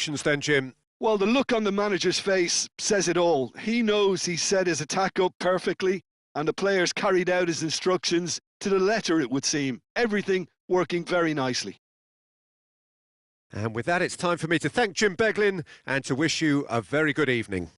reactions then, Jim? Well, the look on the manager's face says it all. He knows he set his attack up perfectly, and the players carried out his instructions to the letter, it would seem. Everything working very nicely. And with that, it's time for me to thank Jim Beglin and to wish you a very good evening.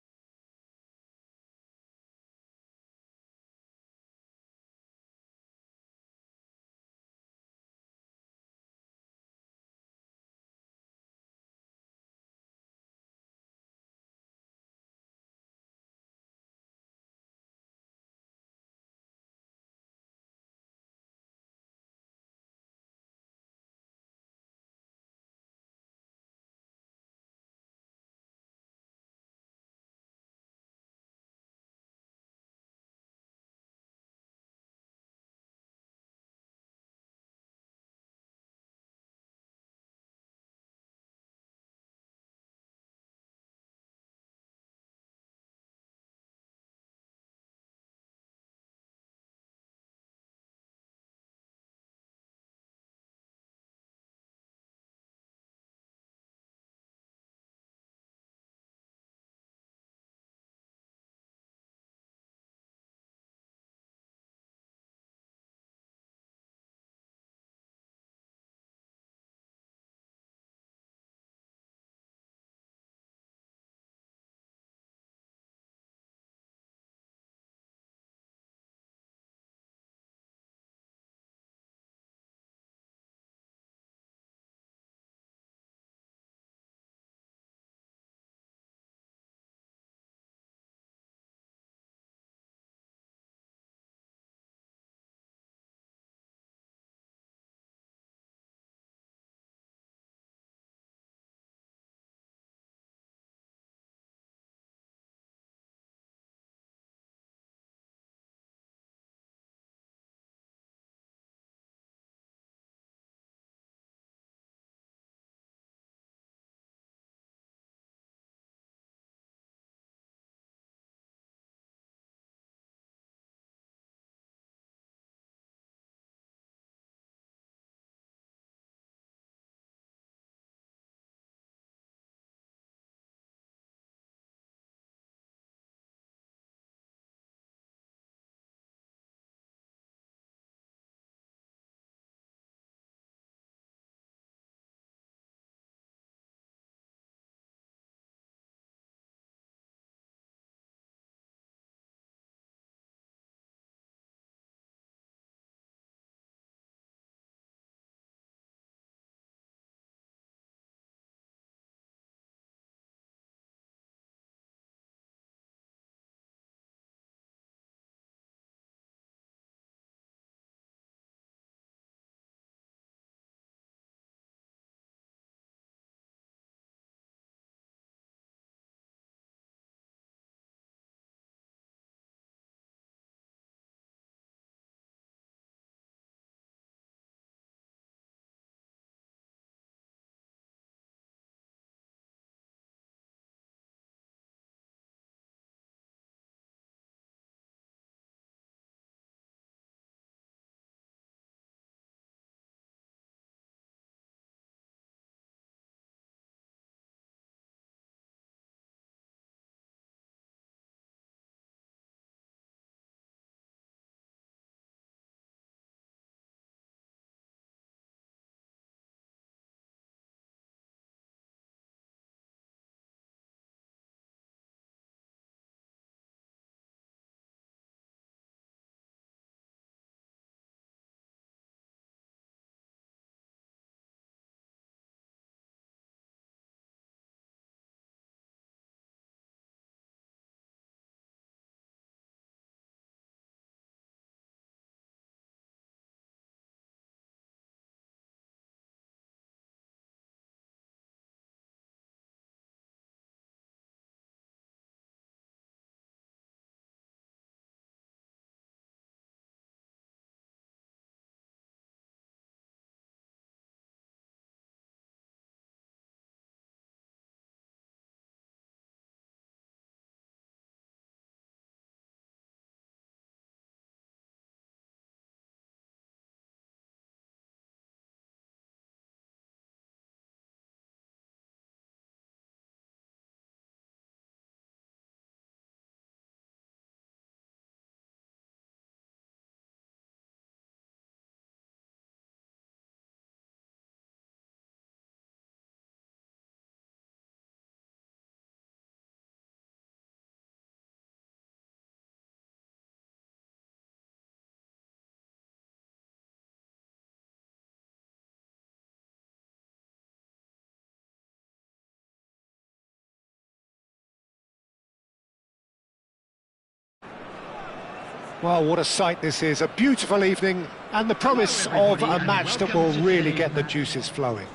Well, what a sight this is. A beautiful evening and the promise of a match that will really get the juices flowing.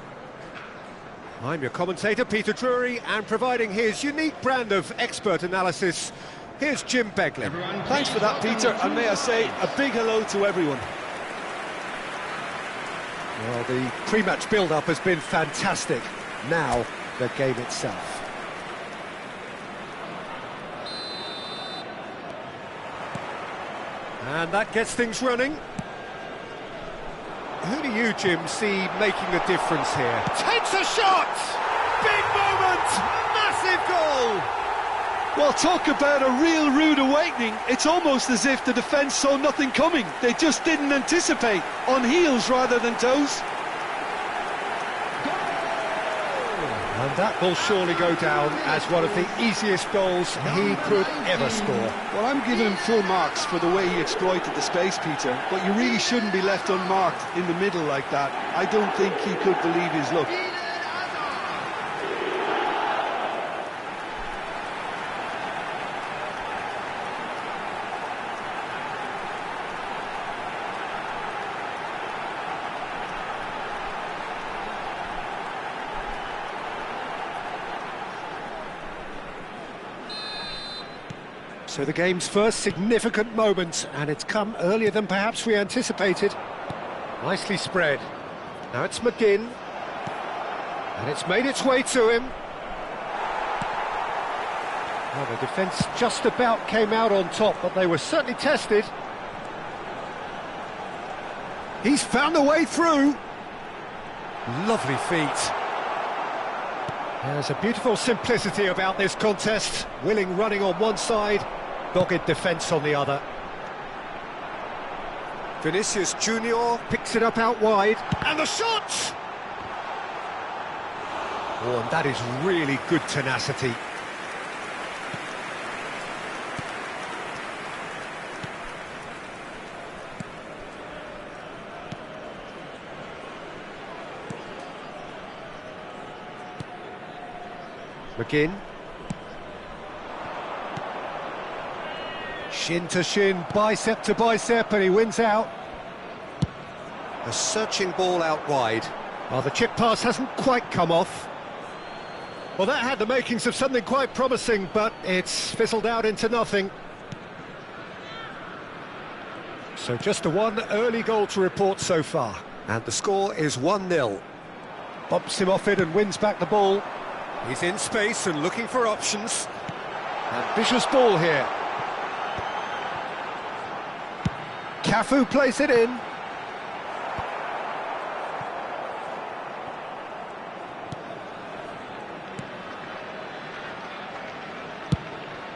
I'm your commentator, Peter Drury, and providing his unique brand of expert analysis, here's Jim Beglin. Thanks for that, Peter, and may I say a big hello to everyone. Well, the pre-match build-up has been fantastic. Now, the game itself. And that gets things running. Who do you, Jim, see making a difference here? Takes a shot! Big moment! Massive goal! Well, talk about a real rude awakening. It's almost as if the defence saw nothing coming. They just didn't anticipate. On heels rather than toes. And that will surely go down as one of the easiest goals he could ever score. Well, I'm giving him full marks for the way he exploited the space, Peter, but you really shouldn't be left unmarked in the middle like that. I don't think he could believe his luck. So the game's first significant moment, and it's come earlier than perhaps we anticipated. Nicely spread. Now it's McGinn. And it's made its way to him. Well, the defence just about came out on top, but they were certainly tested. He's found a way through. Lovely feet. There's a beautiful simplicity about this contest. Willing running on one side, dogged defence on the other. Vinicius Junior Picks it up out wide. and the shot! Oh, and that is really good tenacity. McGinn. Shin to shin, bicep to bicep, and he wins out. A searching ball out wide. Well, the chip pass hasn't quite come off. Well, that had the makings of something quite promising, but it's fizzled out into nothing. So just the one early goal to report so far. And the score is 1-0. Bumps him off it and wins back the ball. He's in space and looking for options. Ambitious ball here. Cafu plays it in.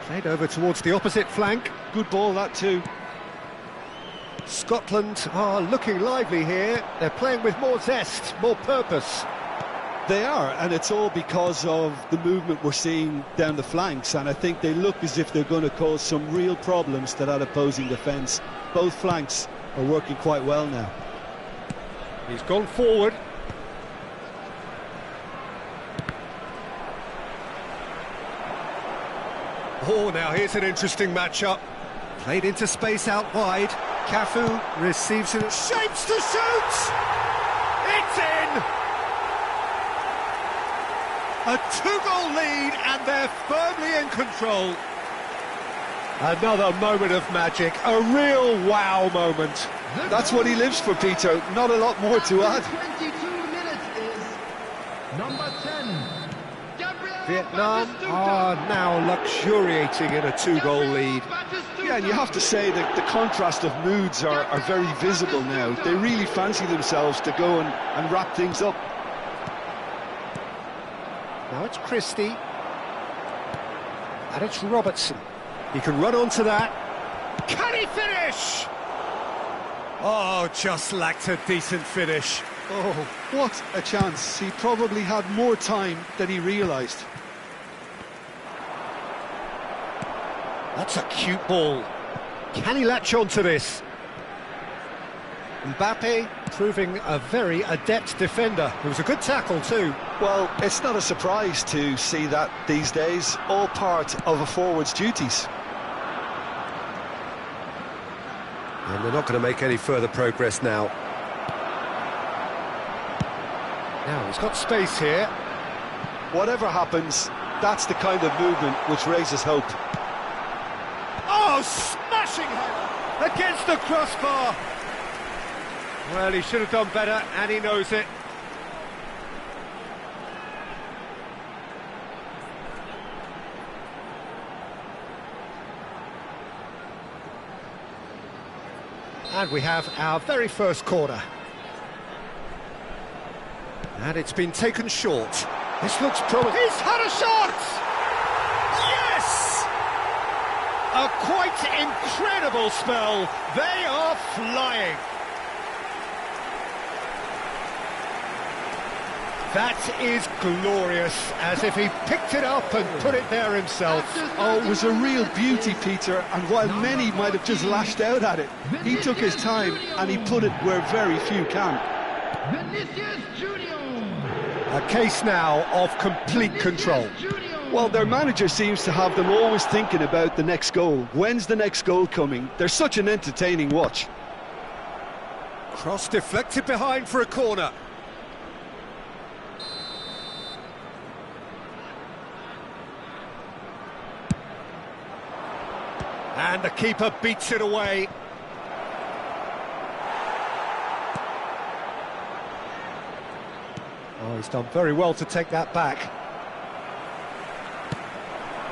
Played over towards the opposite flank. Good ball, that too. Scotland are looking lively here. They're playing with more zest, more purpose. They are, and it's all because of the movement we're seeing down the flanks, and I think they look as if they're going to cause some real problems to that opposing defence. Both flanks are working quite well now. He's gone forward. Oh, now here's an interesting matchup. Played into space out wide. Cafu receives it. Shapes to shoot! It's in! A two-goal lead, and they're firmly in control. Another moment of magic, a real wow moment. That's what he lives for, Peter. Not a lot more to add. 22 minutes is number 10. Vietnam are now luxuriating in a two-goal lead. Yeah, and you have to say that the contrast of moods are very visible now. They really fancy themselves to go and wrap things up. Now it's Christie. And it's Robertson. He can run onto that. Can he finish? Oh, just lacked a decent finish. Oh, what a chance. He probably had more time than he realised. That's a cute ball. Can he latch on to this? Mbappe proving a very adept defender. It was a good tackle too. Well, it's not a surprise to see that these days, all part of a forward's duties. And they're not going to make any further progress now. Now, he's got space here. Whatever happens, that's the kind of movement which raises hope. Oh, smashing header against the crossbar. Well, he should have done better, and he knows it. And we have our very first corner. And it's been taken short. This looks promising. He's had a shot! Yes! A quite incredible spell. They are flying. That is glorious, as if he picked it up and put it there himself. Oh, it was a real beauty, Peter, and while many might have just lashed out at it, he took his time and he put it where very few can. A case now of complete control. Well, their manager seems to have them always thinking about the next goal. When's the next goal coming? They're such an entertaining watch. Cross deflected behind for a corner. And the keeper beats it away. Oh, he's done very well to take that back.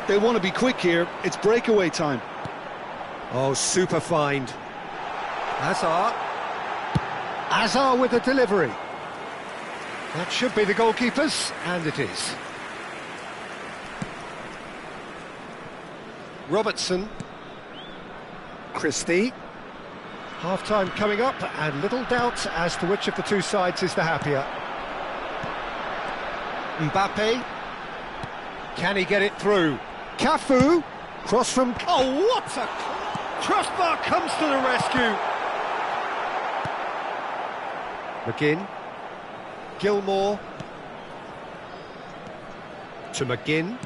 They want to be quick here. It's breakaway time. Oh, super find. Hazard. Hazard with the delivery. That should be the goalkeeper's, and it is. Robertson. Christie. Half-time coming up, and little doubt as to which of the two sides is the happier. Mbappe. Can he get it through? Cafu. Cross from... Oh, what a... Crossbar comes to the rescue. McGinn. Gilmore. To McGinn.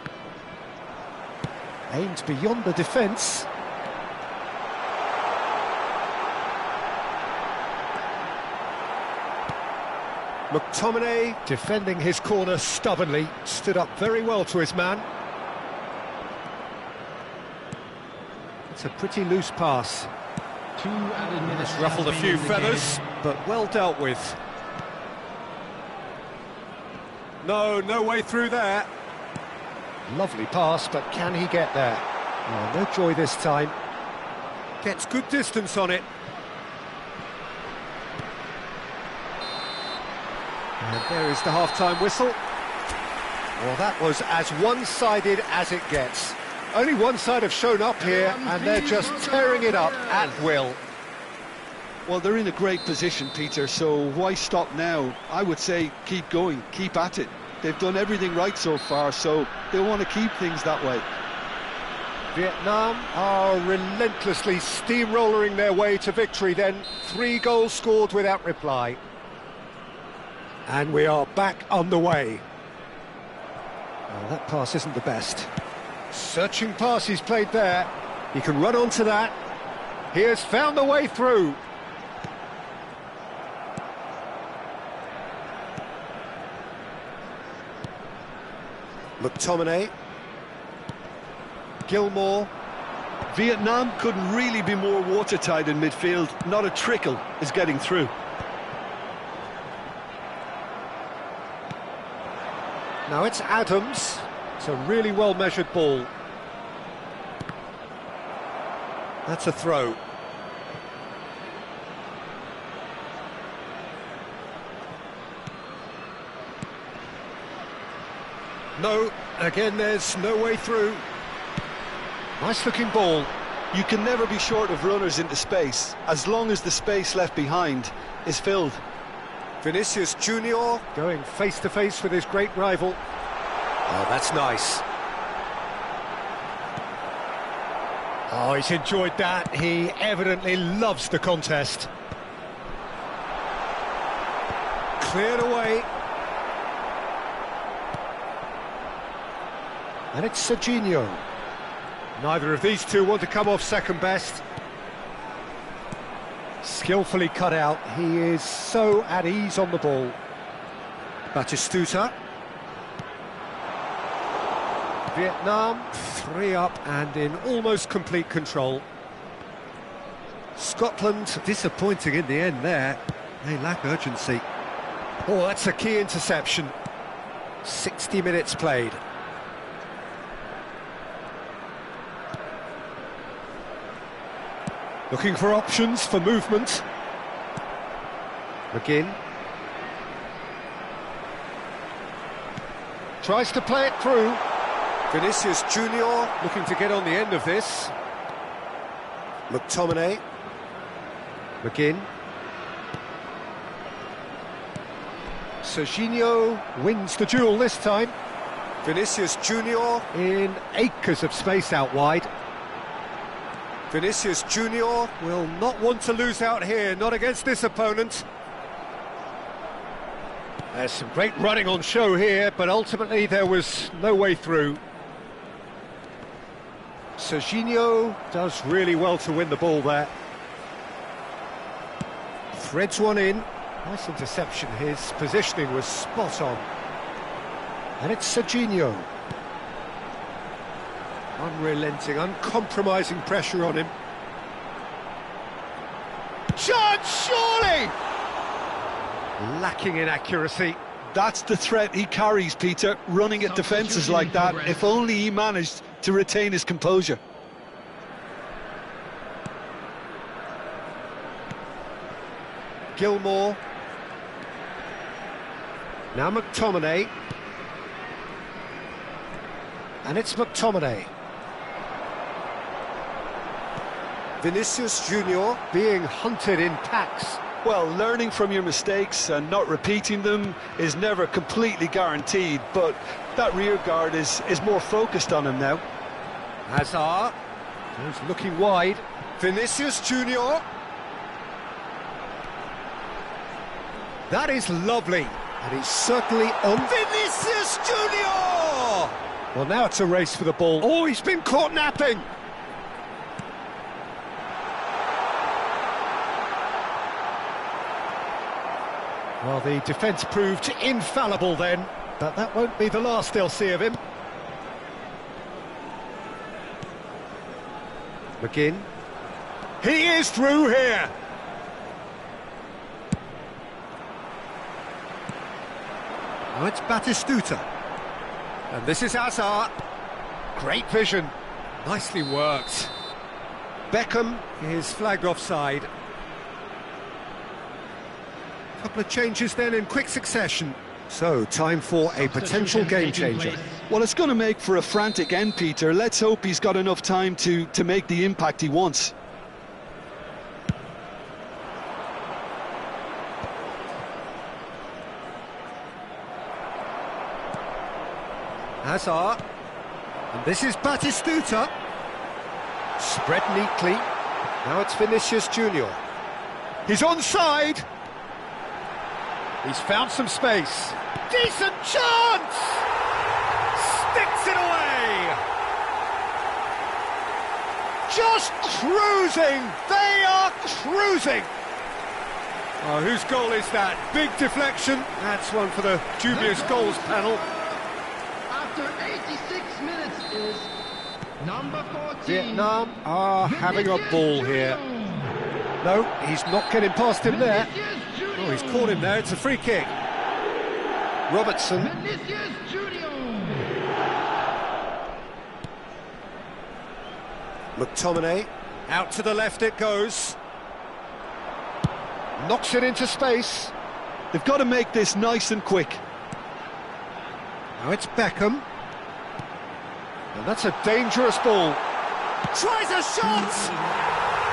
Aimed beyond the defence. McTominay, defending his corner stubbornly, stood up very well to his man. It's a pretty loose pass. 2 added minutes. It's ruffled a few feathers, but well dealt with. No way through there. Lovely pass, but can he get there? Oh, no joy this time. Gets good distance on it. And there is the half-time whistle. Well, that was as one-sided as it gets. Only one side have shown up here, and they're just tearing it up at will. Well, they're in a great position, Peter, so why stop now? I would say keep going, keep at it. They've done everything right so far, so they want to keep things that way. Vietnam are relentlessly steamrolling their way to victory then. 3 goals scored without reply. And we are back on the way. Well, that pass isn't the best. Searching pass he's played there. He can run onto that. He has found the way through. McTominay. Gilmore. Vietnam couldn't really be more watertight in midfield. Not a trickle is getting through. Now it's Adams. It's a really well-measured ball. That's a throw. No, again there's no way through. Nice-looking ball. You can never be short of runners into space, as long as the space left behind is filled. Vinicius Junior going face-to-face with his great rival. Oh, that's nice. Oh, he's enjoyed that. He evidently loves the contest. Cleared away. And it's Serginho. Neither of these two want to come off second best. Skillfully cut out. He is so at ease on the ball. Batistuta. Vietnam, 3 up and in almost complete control. Scotland, disappointing in the end there. They lack urgency. Oh, that's a key interception. 60 minutes played. Looking for options for movement. McGinn. Tries to play it through. Vinicius Junior looking to get on the end of this. McTominay. McGinn. Serginho wins the duel this time. Vinicius Junior in acres of space out wide. Vinicius Junior will not want to lose out here, not against this opponent. There's some great running on show here, but ultimately there was no way through. Serginho does really well to win the ball there. Threads one in. Nice interception, his positioning was spot on. And it's Serginho. Unrelenting, uncompromising pressure on him. Chance, surely! Lacking in accuracy. That's the threat he carries, Peter, running at defences like that. If only he managed to retain his composure. Gilmore. Now McTominay. And it's McTominay. Vinicius Junior being hunted in packs. Well, learning from your mistakes and not repeating them is never completely guaranteed, but that rear guard is more focused on him now. Hazard. He's looking wide. Vinicius Junior. That is lovely. And he's certainly on. Vinicius Junior! Well, now it's a race for the ball. Oh, he's been caught napping. Well, the defence proved infallible then, but that won't be the last they'll see of him. McGinn. He is through here. Now it's Batistuta. And this is Hazard. Great vision. Nicely worked. Beckham is flagged offside. Couple of changes then in quick succession. So, time for a potential game changer. Well, it's going to make for a frantic end, Peter. Let's hope he's got enough time to make the impact he wants. Hazard. And this is Batistuta. Spread neatly. Now it's Vinicius Junior. He's onside. He's found some space. Decent chance! Sticks it away! Just cruising! They are cruising! Oh, whose goal is that? Big deflection. That's one for the dubious goals panel. After 86 minutes is number 14. Vietnam are having a ball here. No, he's not getting past him there. Oh, he's caught him there. It's a free kick. Robertson. McTominay. Out to the left it goes. Knocks it into space. They've got to make this nice and quick. Now it's Beckham. And that's a dangerous ball. Tries a shot!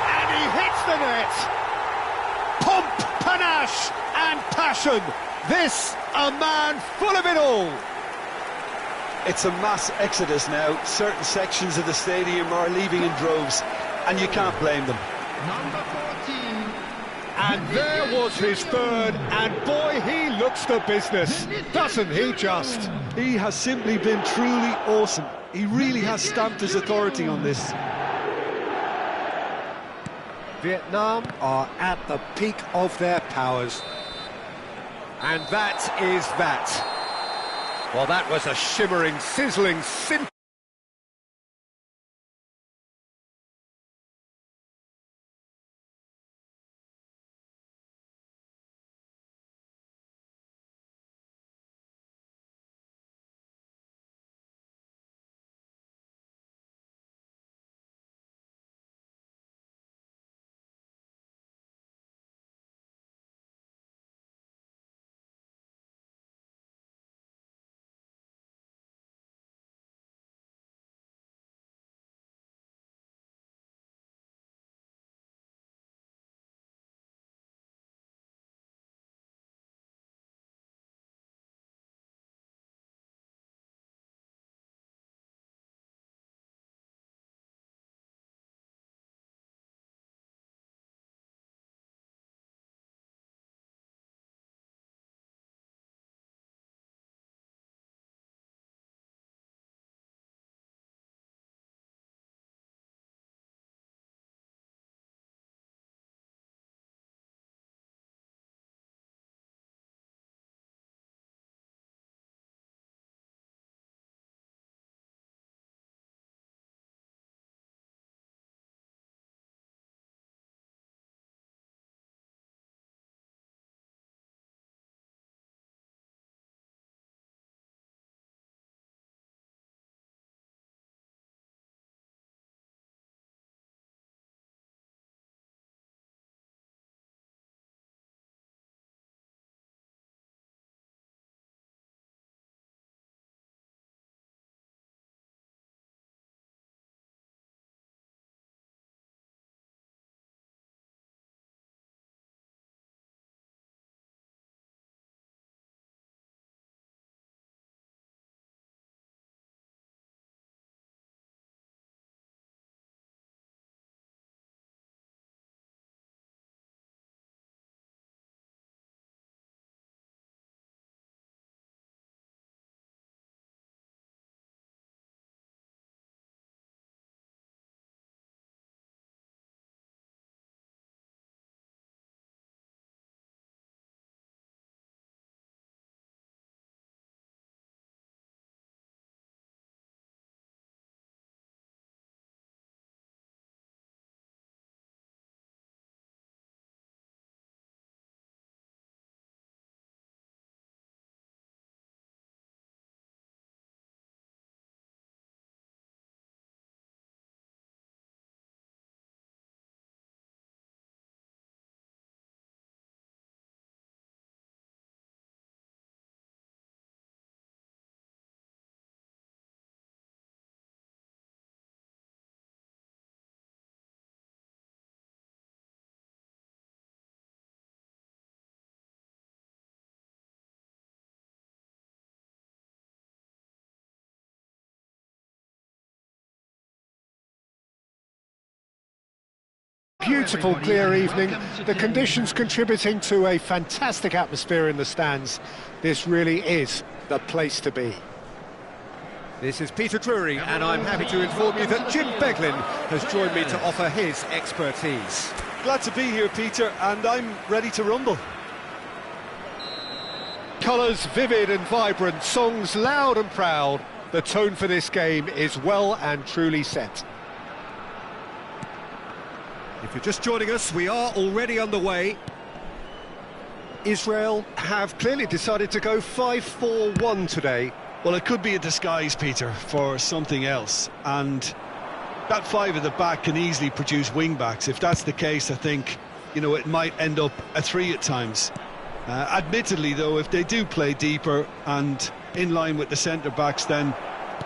And he hits the net! Pomp, panache and passion. This, a man full of it all. It's a mass exodus now. Certain sections of the stadium are leaving in droves, and you can't blame them. Number 14. And there was his third, and boy, he looks the business, doesn't he just? He has simply been truly awesome. He really has stamped his authority on this. Vietnam are at the peak of their powers. And that is that. Well, that was a shimmering, sizzling, beautiful clear evening, the conditions contributing to a fantastic atmosphere in the stands. This really is the place to be. This is Peter Drury, and I'm happy to inform you that Jim Beglin has joined me to offer his expertise. Glad to be here, Peter, and I'm ready to rumble. Colours vivid and vibrant, songs loud and proud. The tone for this game is well and truly set. If you're just joining us, we are already underway. Israel have clearly decided to go 5-4-1 today. Well, it could be a disguise, Peter, for something else. And that five at the back can easily produce wing-backs. If that's the case, I think, you know, it might end up a three at times. Admittedly, though, if they do play deeper and in line with the centre-backs, then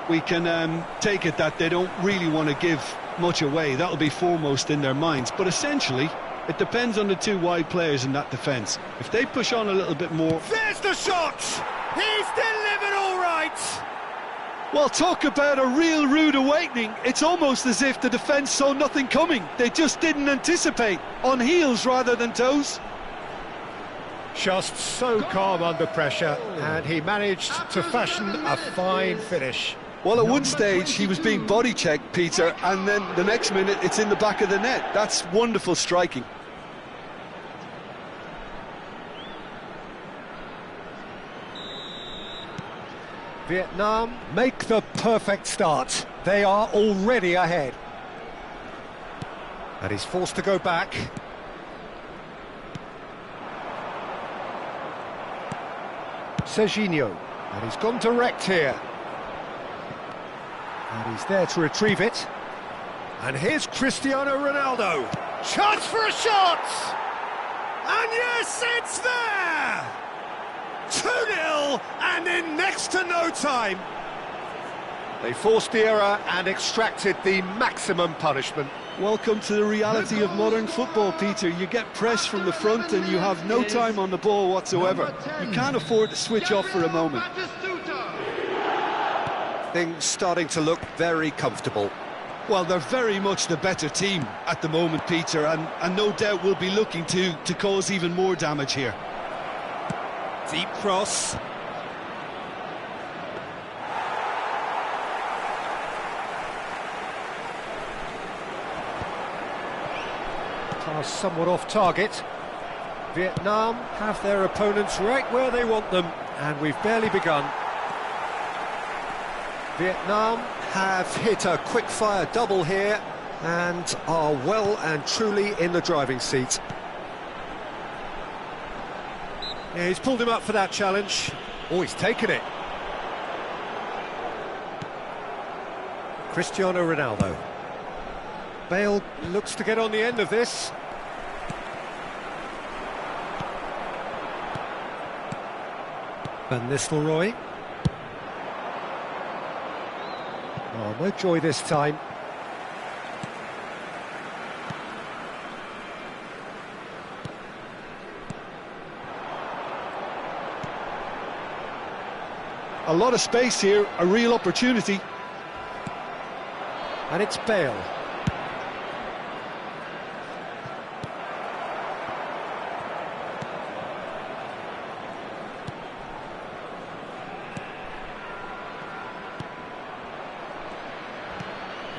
we can take it that they don't really want to give much away. That'll be foremost in their minds. But essentially, it depends on the two wide players in that defence. If they push on a little bit more... There's the shot! He's delivered all right! Well, talk about a real rude awakening. It's almost as if the defence saw nothing coming. They just didn't anticipate. On heels rather than toes. Just so calm under pressure, and he managed to fashion a fine finish. Well, at one stage he was being body checked, Peter, and then the next minute it's in the back of the net. That's wonderful striking. Vietnam make the perfect start. They are already ahead. And he's forced to go back. Serginho. And he's gone direct here. And he's there to retrieve it. And here's Cristiano Ronaldo. Chance for a shot! And yes, it's there! 2-0, and in next to no time. They forced the error and extracted the maximum punishment. Welcome to the reality of modern football, Peter. You get press from the front and you have no time on the ball whatsoever. You can't afford to switch off for a moment. Things starting to look very comfortable. Well, they're very much the better team at the moment, Peter, and no doubt will be looking to cause even more damage here. Deep cross. Pass somewhat off target. Vietnam have their opponents right where they want them, and we've barely begun. Vietnam have hit a quick-fire double here and are well and truly in the driving seat. Yeah, he's pulled him up for that challenge. Oh, he's taken it. Cristiano Ronaldo. Bale looks to get on the end of this. Van Nistelrooy. Oh, no joy this time. A lot of space here, a real opportunity. And it's Bale.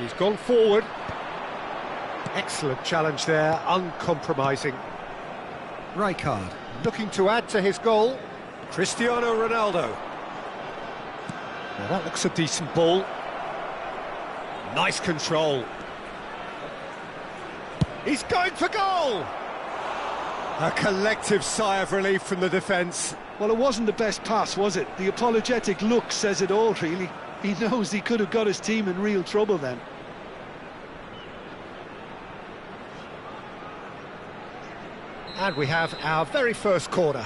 He's gone forward. Excellent challenge there, uncompromising. Rijkaard looking to add to his goal. Cristiano Ronaldo. Now that looks a decent ball. Nice control. He's going for goal! A collective sigh of relief from the defence. Well, it wasn't the best pass, was it? The apologetic look says it all, really. He knows he could have got his team in real trouble then. And we have our very first corner.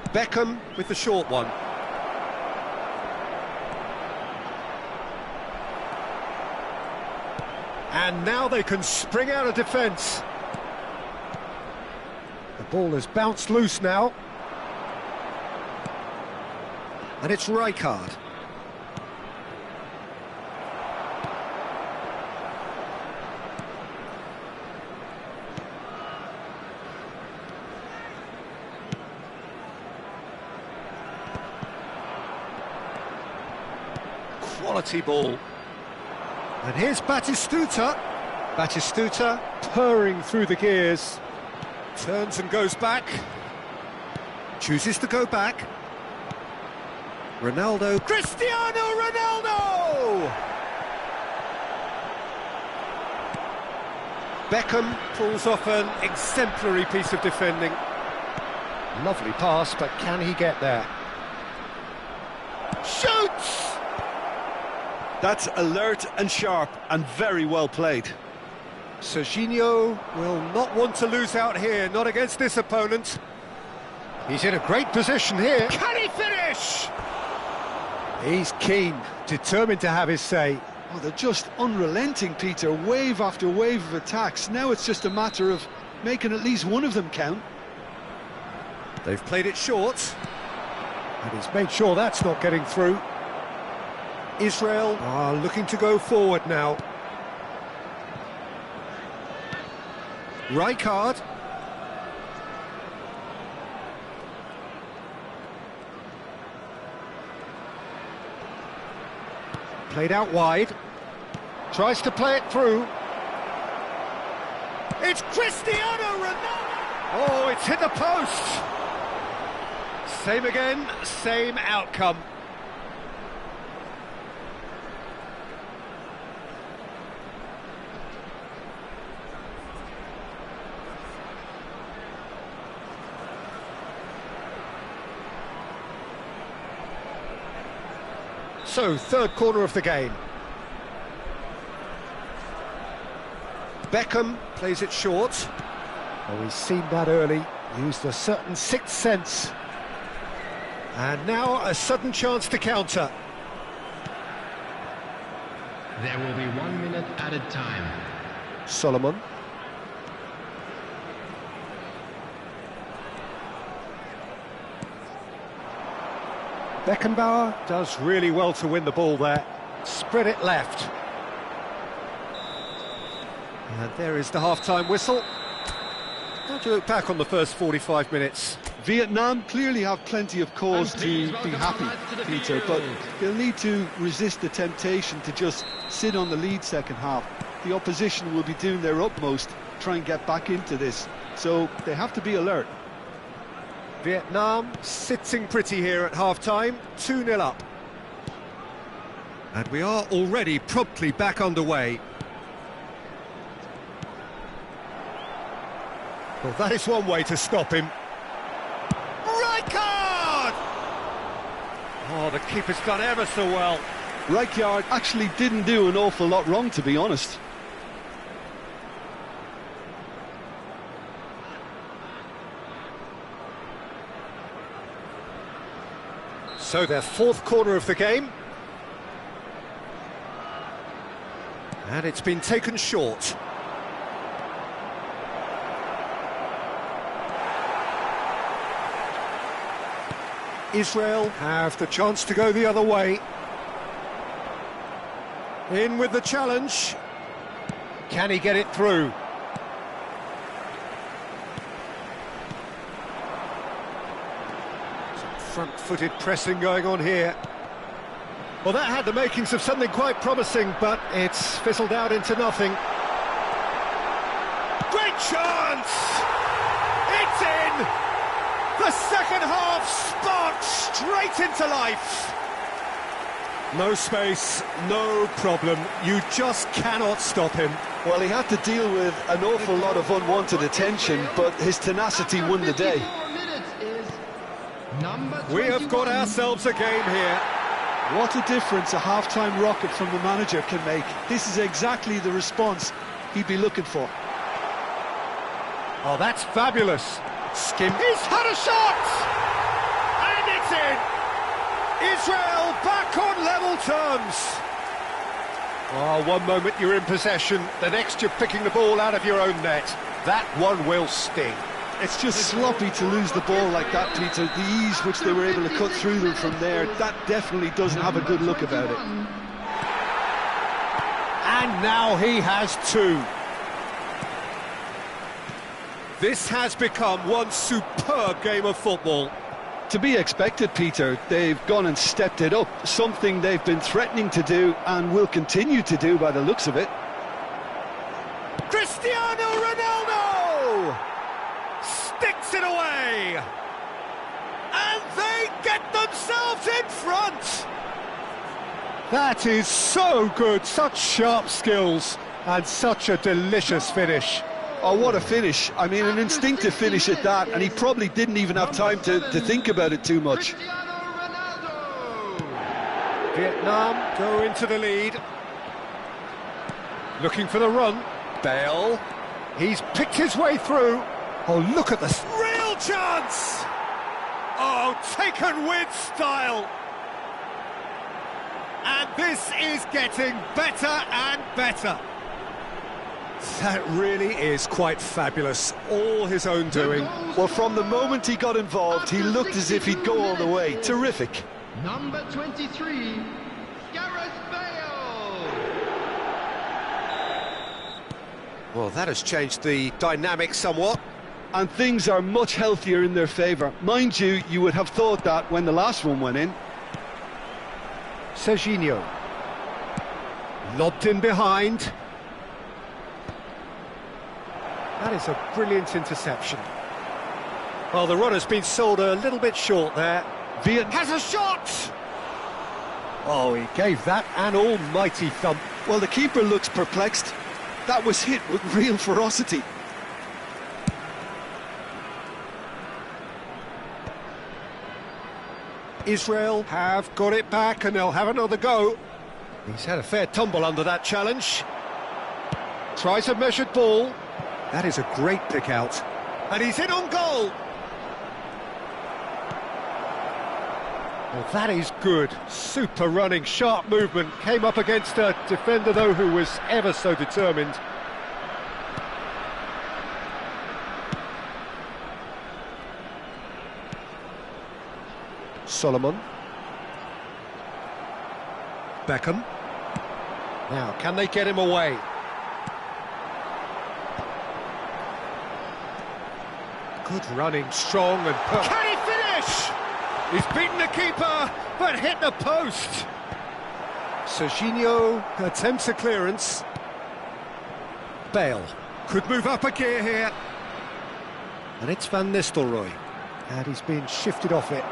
Beckham with the short one. And now they can spring out of defence. The ball has bounced loose now. And it's Rijkaard. Quality ball. And here's Batistuta. Batistuta purring through the gears. Turns and goes back. Chooses to go back. Ronaldo. Cristiano Ronaldo! Beckham pulls off an exemplary piece of defending. Lovely pass, but can he get there? Shoots! That's alert and sharp and very well played. Serginho will not want to lose out here, not against this opponent. He's in a great position here. Can he finish? He's keen, determined to have his say. Oh, they're just unrelenting, Peter. Wave after wave of attacks. Now it's just a matter of making at least one of them count. They've played it short. And he's made sure that's not getting through. Israel are looking to go forward now. Rijkaard. Played out wide. Tries to play it through. It's Cristiano Ronaldo! Oh, it's hit the post! Same again, same outcome. So, third quarter of the game. Beckham plays it short. Oh, he's seen that early, used a certain sixth sense. And now a sudden chance to counter. There will be 1 minute added time. Solomon. Beckenbauer does really well to win the ball there. Spread it left. And there is the half-time whistle. How do you look back on the first 45 minutes? Vietnam clearly have plenty of cause to be happy, Peter, but they'll need to resist the temptation to just sit on the lead second half. The opposition will be doing their utmost to try and get back into this, so they have to be alert. Vietnam sitting pretty here at half-time, 2-0 up. And we are already promptly back underway. Well, that is one way to stop him. Rijkaard! Oh, the keeper's done ever so well. Rijkaard actually didn't do an awful lot wrong, to be honest. So their fourth quarter of the game. And it's been taken short. Israel have the chance to go the other way. In with the challenge. Can he get it through? Some front-footed pressing going on here. Well, that had the makings of something quite promising, but it's fizzled out into nothing. Great chance! It's in! The second half sparked straight into life. No space, no problem. You just cannot stop him. Well, he had to deal with an awful lot of unwanted attention, but his tenacity won the day. We have got ourselves a game here. What a difference a half-time rocket from the manager can make. This is exactly the response he'd be looking for. Oh, that's fabulous. Skim. He's had a shot! And it's in! Israel back on level terms. Oh, one moment you're in possession, the next you're picking the ball out of your own net. That one will sting. It's just sloppy to lose the ball like that, Peter. The ease which they were able to cut through them from there, that definitely doesn't have a good look about it. And now he has two. This has become one superb game of football. To be expected, Peter. They've gone and stepped it up, something they've been threatening to do and will continue to do by the looks of it. Cristiano Ronaldo sticks it away, and they get themselves in front. That is so good, such sharp skills, and such a delicious finish. Oh, what a finish. I mean, an instinctive finish at that, and he probably didn't even have time to think about it too much. Vietnam go into the lead. Looking for the run. Bale. He's picked his way through. Oh, look at this. Real chance! Oh, taken with style. And this is getting better and better. That really is quite fabulous, all his own doing. Well, from the moment he got involved, he looked as if he'd go all the way. Terrific. Number 23, Gareth Bale. Well, that has changed the dynamic somewhat. And things are much healthier in their favour. Mind you, you would have thought that when the last one went in. Serginho. Lobbed in behind. That is a brilliant interception. Well, the runner's been sold a little bit short there. Viet Has a shot! Oh, he gave that an almighty thump. Well, the keeper looks perplexed. That was hit with real ferocity. Israel have got it back and they'll have another go. He's had a fair tumble under that challenge. Tries a measured ball. That is a great pick out. And he's in on goal. Well, that is good. Super running, sharp movement. Came up against a defender, though, who was ever so determined. Solomon. Beckham. Now, can they get him away? Good running, strong and perfect. Can he finish? He's beaten the keeper, but hit the post. Serginho attempts a clearance. Bale could move up a gear here. And it's Van Nistelrooy. And he's been shifted off it.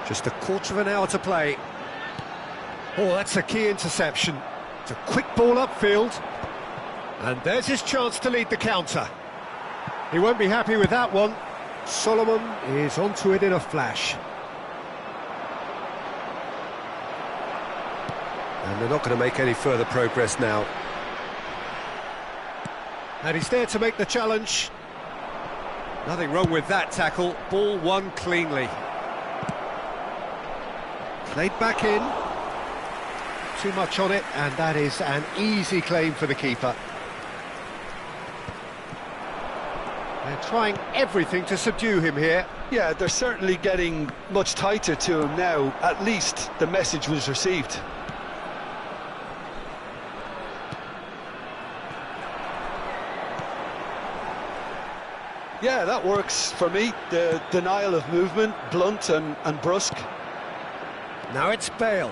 Just a quarter of an hour to play. Oh, that's a key interception. It's a quick ball upfield. And there's his chance to lead the counter. He won't be happy with that one. Solomon is onto it in a flash. And they're not going to make any further progress now. And he's there to make the challenge. Nothing wrong with that tackle. Ball won cleanly. Played back in. Too much on it, and that is an easy claim for the keeper. They're trying everything to subdue him here. Yeah, they're certainly getting much tighter to him now. At least the message was received. Yeah, that works for me. The denial of movement, blunt and brusque. Now it's Bale.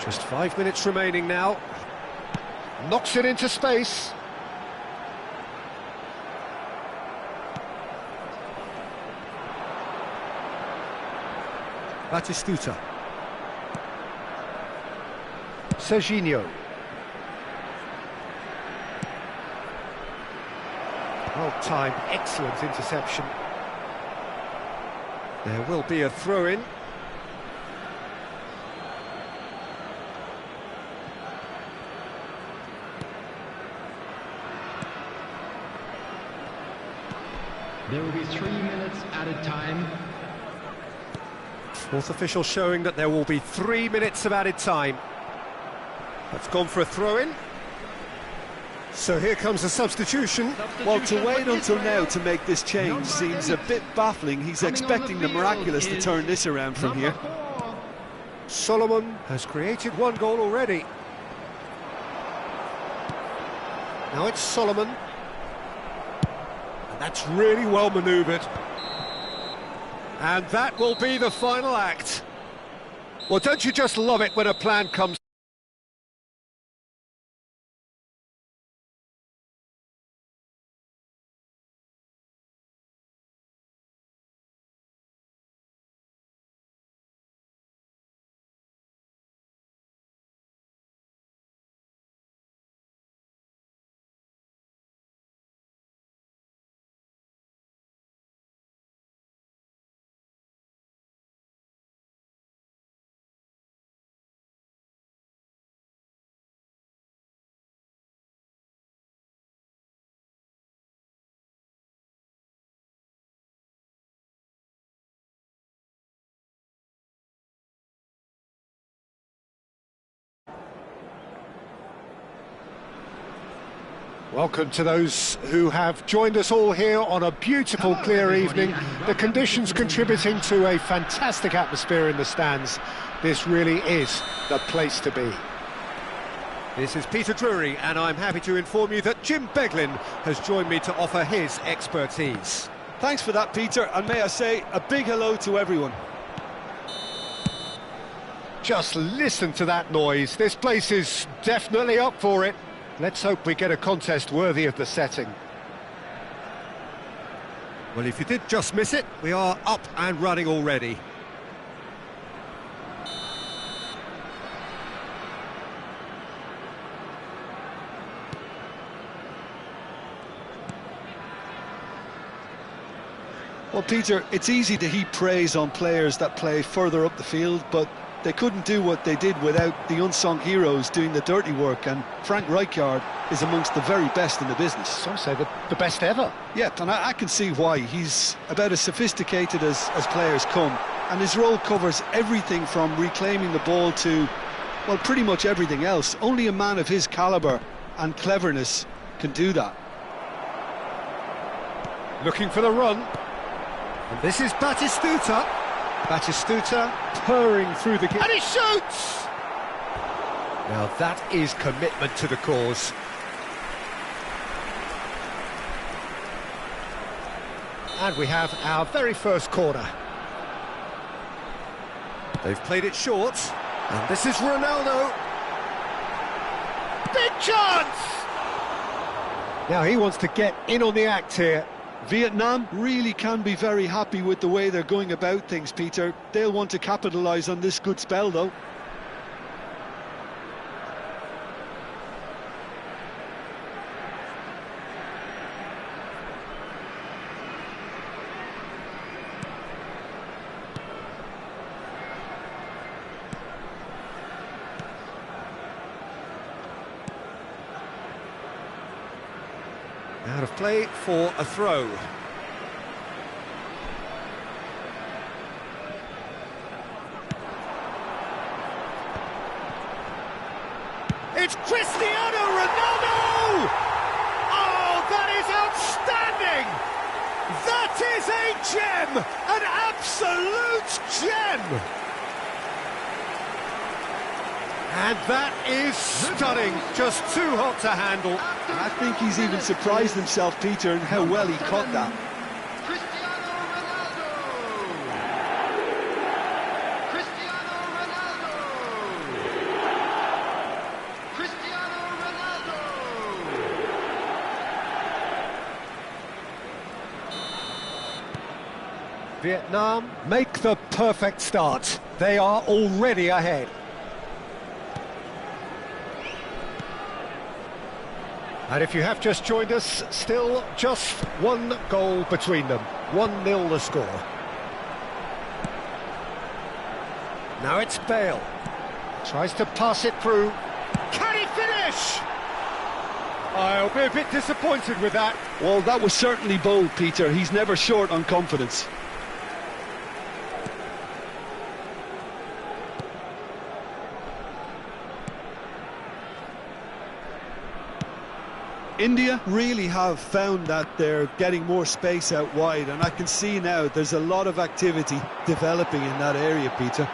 Just 5 minutes remaining now. Knocks it into space. Batistuta. Serginho. Well-timed, excellent interception. There will be a throw-in. There will be 3 minutes added time. Fourth official showing that there will be 3 minutes of added time. That's gone for a throw-in. So here comes a substitution. Well, to wait until now to make this change seems a bit baffling. He's expecting the miraculous to turn this around from here. Solomon has created one goal already. Now it's Solomon. And that's really well manoeuvred. And that will be the final act. Well, don't you just love it when a plan comes? Welcome to those who have joined us all here on a beautiful, clear evening. The conditions contributing to a fantastic atmosphere in the stands. This really is the place to be. This is Peter Drury, and I'm happy to inform you that Jim Beglin has joined me to offer his expertise. Thanks for that, Peter, and may I say a big hello to everyone. Just listen to that noise. This place is definitely up for it. Let's hope we get a contest worthy of the setting. Well, if you did just miss it, we are up and running already. Well, Peter, it's easy to heap praise on players that play further up the field, but they couldn't do what they did without the unsung heroes doing the dirty work, and Frank Rijkaard is amongst the very best in the business. Some say the best ever. Yeah, and I can see why. He's about as sophisticated as players come, and his role covers everything from reclaiming the ball to, well, pretty much everything else. Only a man of his calibre and cleverness can do that. Looking for the run. And this is Batistuta. Batistuta purring through the... And he shoots! Now that is commitment to the cause. And we have our very first corner. They've played it short. And this is Ronaldo. Big chance! Now he wants to get in on the act here. Vietnam really can be very happy with the way they're going about things, Peter. They'll want to capitalise on this good spell, though. Out of play for a throw. It's Cristiano Ronaldo! Oh, that is outstanding! That is a gem! An absolute gem! And that is stunning, just too hot to handle. I think he's even surprised himself, Peter, in how well he caught that. Cristiano Ronaldo! Cristiano Ronaldo! Vietnam make the perfect start. They are already ahead. And if you have just joined us, still just one goal between them. 1-0 the score. Now it's Bale. Tries to pass it through. Can he finish? I'll be a bit disappointed with that. Well, that was certainly bold, Peter. He's never short on confidence. India really have found that they're getting more space out wide, and I can see now there's a lot of activity developing in that area, Peter.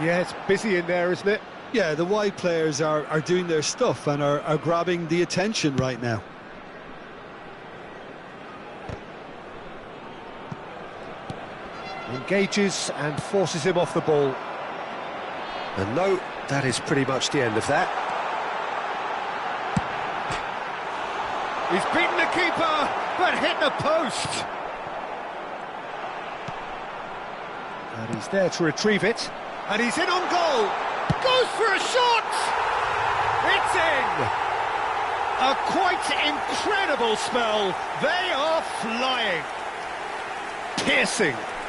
Yeah, it's busy in there, isn't it? Yeah, the wide players are doing their stuff and are grabbing the attention right now. Engages and forces him off the ball. And no, that is pretty much the end of that. He's beaten the keeper, but hit the post. And he's there to retrieve it. And he's in on goal. Goes for a shot. It's in. A quite incredible spell. They are flying.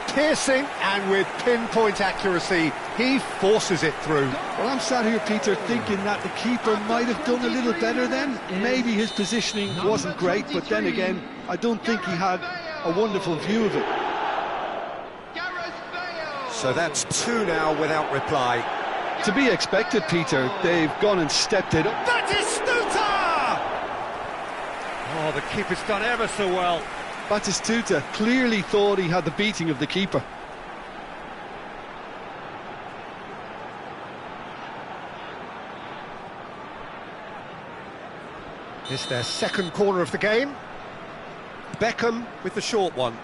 Piercing, and with pinpoint accuracy, he forces it through. Well, I'm sat here, Peter, thinking that the keeper might have done a little better then. Maybe his positioning wasn't great, but then again, I don't think he had a wonderful view of it. So that's 2 now without reply. To be expected, Peter. They've gone and stepped it up. Batistuta! Oh, the keeper's done ever so well. Batistuta clearly thought he had the beating of the keeper. It's their second corner of the game. Beckham with the short one.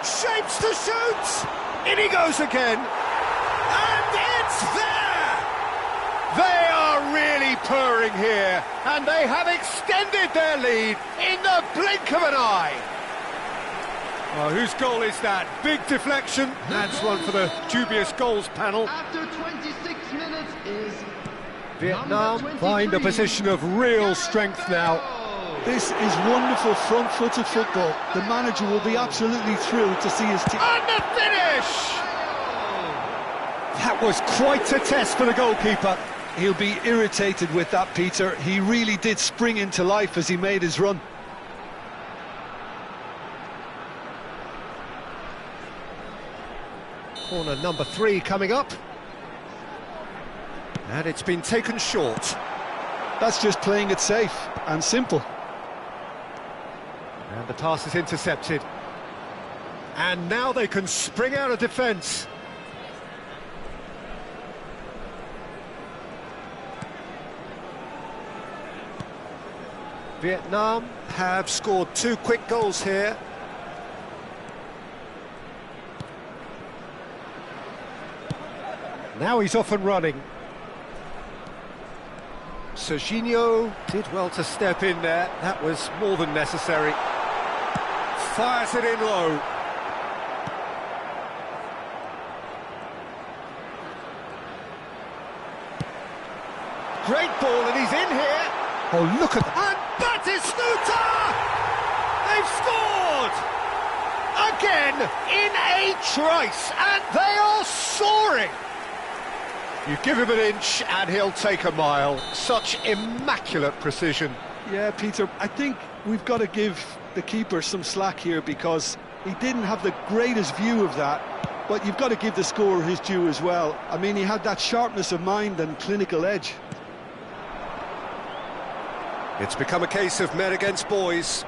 Shapes to shoot! In he goes again! And it's there! purring here, and they have extended their lead in the blink of an eye. Oh, whose goal is that? Big deflection. That's one for the dubious goals panel. After 26 minutes is Vietnam find a position of real strength now. This is wonderful front-footed football. The manager will be absolutely thrilled to see his team. And the finish! That was quite a test for the goalkeeper. He'll be irritated with that, Peter. He really did spring into life as he made his run. Corner number 3 coming up. And it's been taken short. That's just playing it safe and simple. And the pass is intercepted. And now they can spring out of defence. Vietnam have scored 2 quick goals here. Now he's off and running. Serginho did well to step in there. That was more than necessary. Fires it in low. Great ball, and he's in here. Oh, look at that. And Batistuta! They've scored! Again, in a trice, and they are soaring. You give him an inch and he'll take a mile. Such immaculate precision. Yeah, Peter, I think we've got to give the keeper some slack here because he didn't have the greatest view of that, but you've got to give the scorer his due as well. I mean, he had that sharpness of mind and clinical edge. It's become a case of men against boys.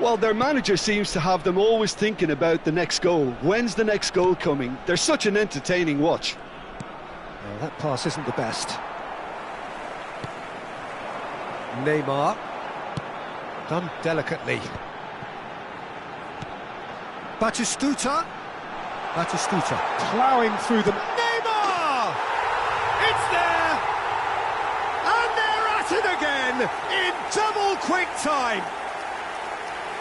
Well, their manager seems to have them always thinking about the next goal. When's the next goal coming? They're such an entertaining watch. Well, that pass isn't the best. Neymar. Done delicately. Batistuta. Batistuta ploughing through them. Neymar! It's there! And they're at it again in double quick time.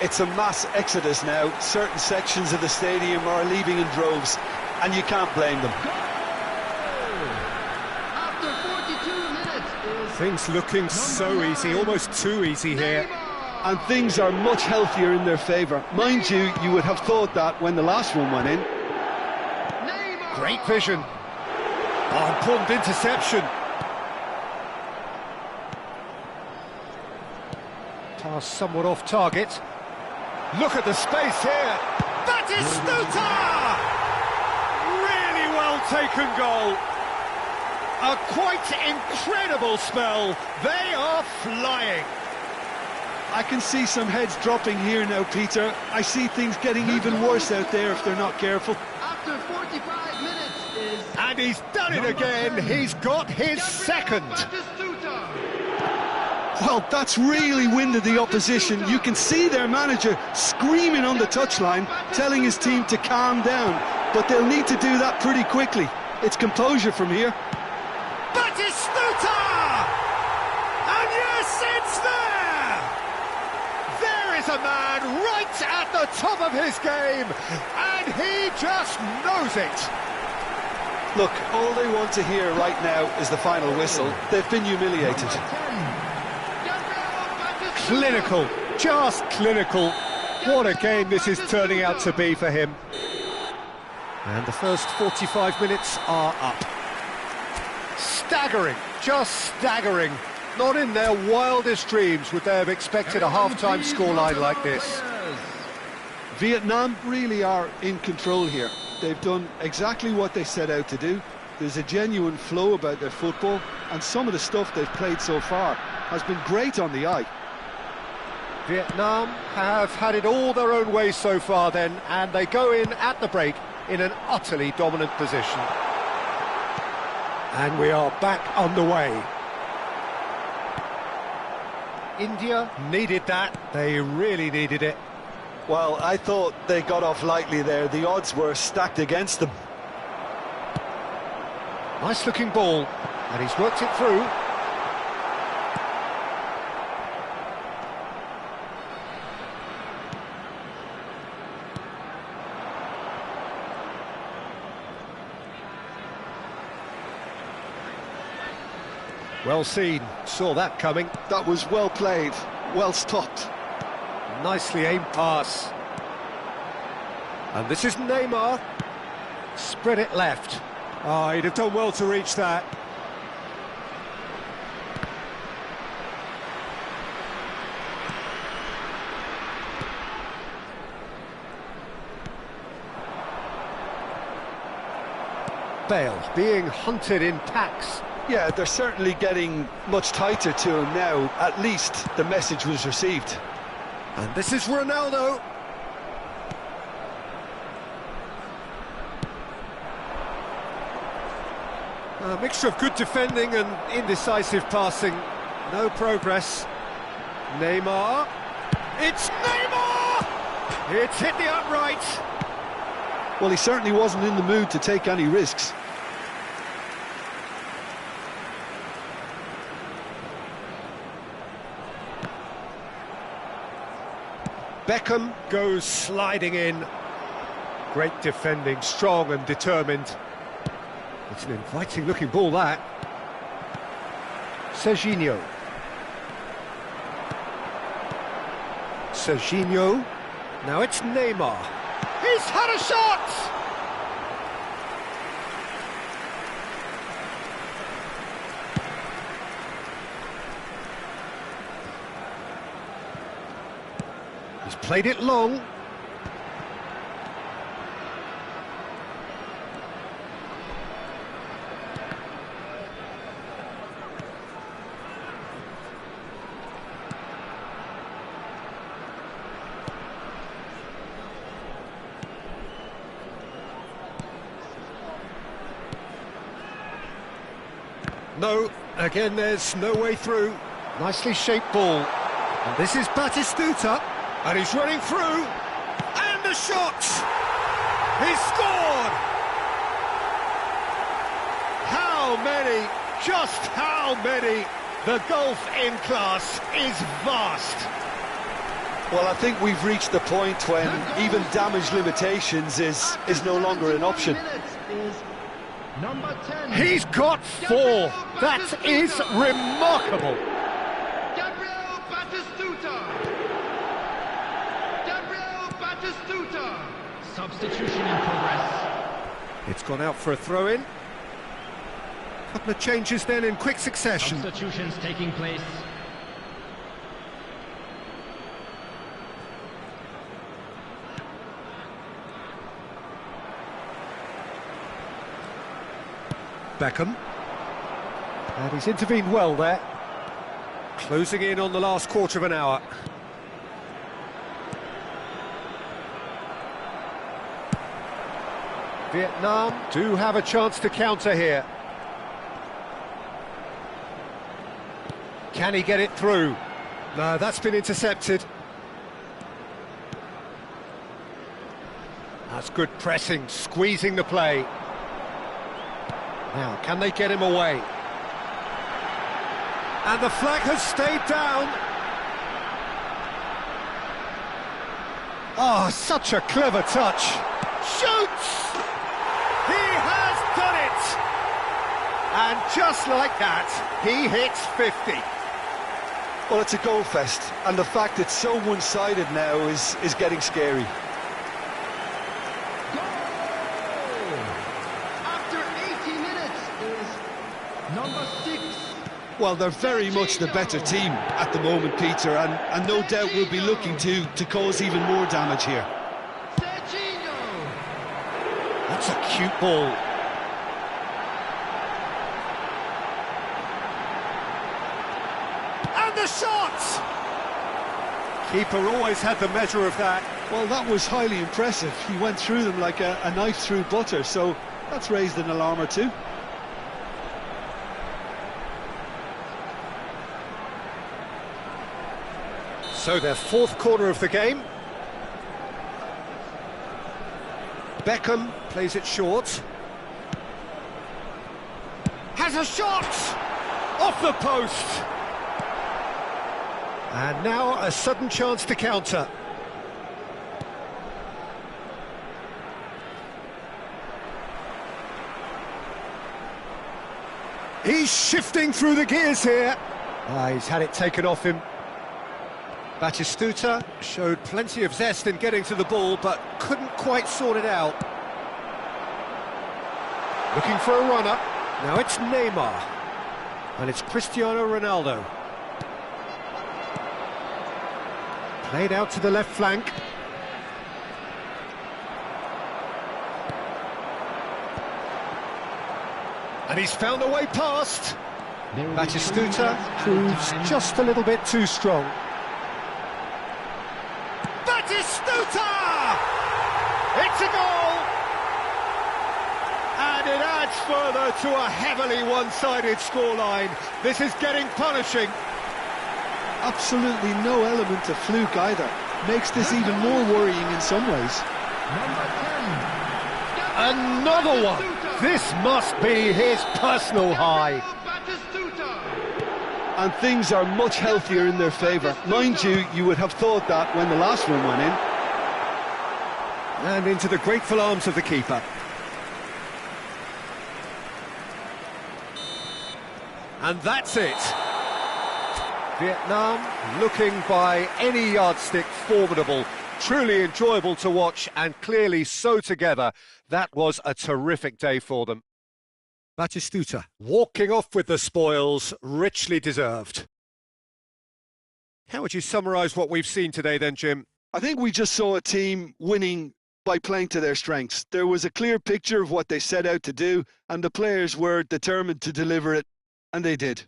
It's a mass exodus now. Certain sections of the stadium are leaving in droves, and you can't blame them. Things looking so easy, almost too easy here. And things are much healthier in their favour. Mind you, you would have thought that when the last one went in. Great vision. Oh, important interception. Pass somewhat off target. Look at the space here. Batistuta! Really well taken goal. A quite incredible spell. They are flying. I can see some heads dropping here now, Peter. I see things getting even worse out there if they're not careful. After 45 minutes is... And he's done it again. He's got his second. Well, that's really winded the opposition. You can see their manager screaming on the touchline, telling his team to calm down. But they'll need to do that pretty quickly. It's composure from here. Batistuta! And yes, it's there! There is a man right at the top of his game, and he just knows it. Look, all they want to hear right now is the final whistle. They've been humiliated. Clinical, just clinical. What a game this is turning out to be for him. And the first 45 minutes are up. Staggering, just staggering. Not in their wildest dreams would they have expected a half-time scoreline like this. Vietnam really are in control here. They've done exactly what they set out to do. There's a genuine flow about their football, and some of the stuff they've played so far has been great on the eye. Vietnam have had it all their own way so far then, and they go in at the break in an utterly dominant position. And we are back on the way. India needed that, they really needed it. Well, I thought they got off lightly there. The odds were stacked against them. Nice looking ball, and he's worked it through. Well seen, saw that coming. That was well played, well stopped. Nicely aimed pass. And this is Neymar. Spread it left. Oh, he'd have done well to reach that. Bale being hunted in packs. Yeah, they're certainly getting much tighter to him now. At least the message was received. And this is Ronaldo. A mixture of good defending and indecisive passing. No progress. Neymar. It's Neymar! It's hit the upright. Well, he certainly wasn't in the mood to take any risks. Beckham goes sliding in. Great defending, strong and determined. It's an inviting looking ball, that. Serginho. Serginho. Now it's Neymar. He's had a shot! He's played it long. No, again there's no way through. Nicely shaped ball. And this is Batistuta. And he's running through. And the shot! He's scored! How many? Just how many? The gulf in class is vast. Well, I think we've reached the point when even damage limitations is no longer an option. Number 10. He's got 4. That is remarkable. Substitution in progress. It's gone out for a throw-in. Couple of changes then in quick succession. Substitutions taking place. Beckham. And he's intervened well there. Closing in on the last quarter of an hour. Vietnam do have a chance to counter here. Can he get it through? No, that's been intercepted. That's good pressing, squeezing the play. Now, can they get him away? And the flag has stayed down. Oh, such a clever touch. Shoots! He has done it! And just like that, he hits 50. Well, it's a goal fest, and the fact it's so one-sided now is getting scary. After 80 minutes is number 6. Well, they're very much the better team at the moment, Peter, and no doubt we'll be looking to cause even more damage here. That's a cute ball. And the shot! Keeper always had the measure of that. Well, that was highly impressive. He went through them like a knife through butter, so that's raised an alarm or two. So their 4th corner of the game. Beckham plays it short. Has a shot! Off the post! And now a sudden chance to counter. He's shifting through the gears here. He's had it taken off him. Batistuta showed plenty of zest in getting to the ball, but couldn't quite sort it out. Looking for a runner. Now it's Neymar. And it's Cristiano Ronaldo. Played out to the left flank. And he's found a way past. Batistuta proves just a little bit too strong. Batistuta! It's a goal! And it adds further to a heavily one-sided scoreline. This is getting punishing. Absolutely no element of fluke either. Makes this even more worrying in some ways. Another one! This must be his personal high. And things are much healthier in their favour. Mind you, you would have thought that when the last one went in. And into the grateful arms of the keeper. And that's it. Vietnam looking by any yardstick formidable. Truly enjoyable to watch and clearly so together. That was a terrific day for them. Batistuta walking off with the spoils, richly deserved. How would you summarise what we've seen today then, Jim? I think we just saw a team winning by playing to their strengths. There was a clear picture of what they set out to do, and the players were determined to deliver it, and they did.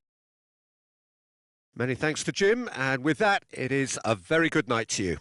Many thanks to Jim, and with that, it is a very good night to you.